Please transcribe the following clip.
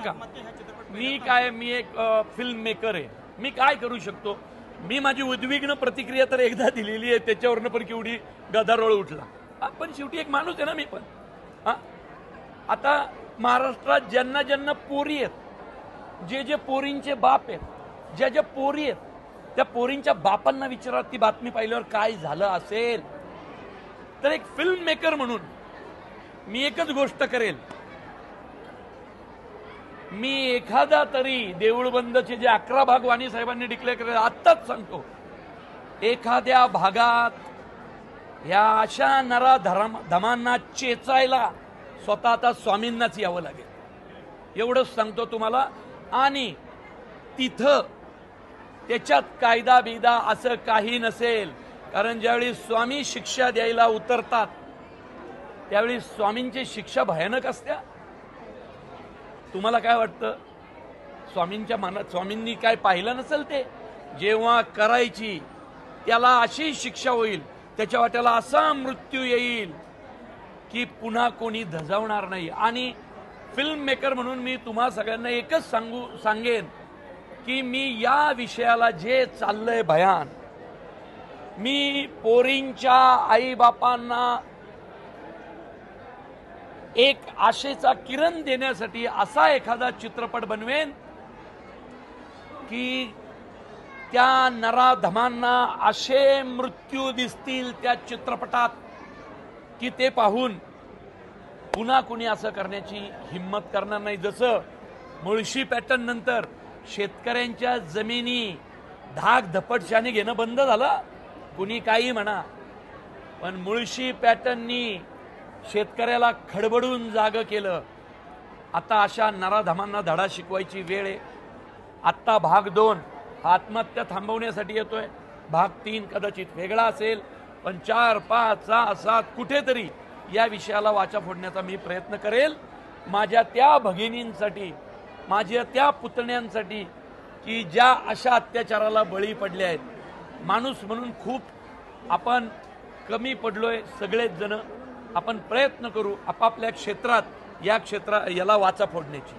मी एक film maker आहे. मी काय करू शकतो? मी माझी उद्विग्न प्रतिक्रिया तर एकदा दिलेली आहे, त्याच्यावरनं पण केवढी गदारोळ उठला. पण शेवटी एक माणूस आहे ना मी पण. आता महाराष्ट्रात ज्यांना ज्यांना पोरी आहेत, जे पोरींचे बाप आहेत, ज्या पोरी आहेत, त्या पोरींच्या बापांना विचारा ती बातमी पाहिल्यावर काय झालं असेल. तर एक फिल्म मेकर म्हणून मी एकच गोष्ट करेल, मी एखादा तरी देऊळबंदचे जे 11 भाग वाणी साहेबांनी डिक्लेअर केले आत्ताच सांगतो, एखाद्या भागात या अशा नरा धमांना चेचायला स्वतः आता स्वामींनाच यावं लागेल, एवढंच सांगतो तुम्हाला. आणि तिथं त्याच्यात कायदा बिदा असं काही नसेल, कारण ज्यावेळी स्वामी शिक्षा द्यायला उतरतात त्यावेळी स्वामींची शिक्षा भयानक असते. तुम्हाला काय वाटतं? स्वामींच्या मनात स्वामींनी काय पाहिलं नसेल? ते जेव्हा करायची त्याला अशी शिक्षा होईल, त्याच्या वाट्याला असा मृत्यू येईल की पुन्हा कोणी धजावणार नाही. आणि फिल्म मेकर म्हणून मी तुम्हा सगळ्यांना एकच सांगेन की मी या विषयाला जे चाललंय भयान, मी पोरींच्या आईबापांना एक आशेचा किरण देण्यासाठी असा एखादा चित्रपट बनवेन की त्या नराधमांना असे मृत्यू दिसतील त्या चित्रपटात की ते पाहून पुन्हा कुणी असं करण्याची हिम्मत करणार नाही. जसं मुळशी पॅटर्न नंतर शेतकऱ्यांच्या जमिनी धाक धपटशाने घेणं बंद झालं, कुणी काही म्हणा, पण मुळशी पॅटर्ननी शेतकऱ्याला खडबडून जागं केलं. आता अशा नराधमांना धडा शिकवायची वेळ आहे. आत्ता भाग 2 आत्महत्या थांबवण्यासाठी येतोय, भाग 3 कदाचित वेगळा असेल, पण 4, 5, 6, 7 कुठेतरी या विषयाला वाचा फोडण्याचा मी प्रयत्न करेल. माझ्या त्या भगिनींसाठी, माझ्या त्या पुतण्यांसाठी की ज्या अशा अत्याचाराला बळी पडले आहेत. माणूस म्हणून खूप आपण कमी पडलोय सगळेच जण. आपण प्रयत्न करू आपापल्या क्षेत्रात याला वाचा फोडण्याची.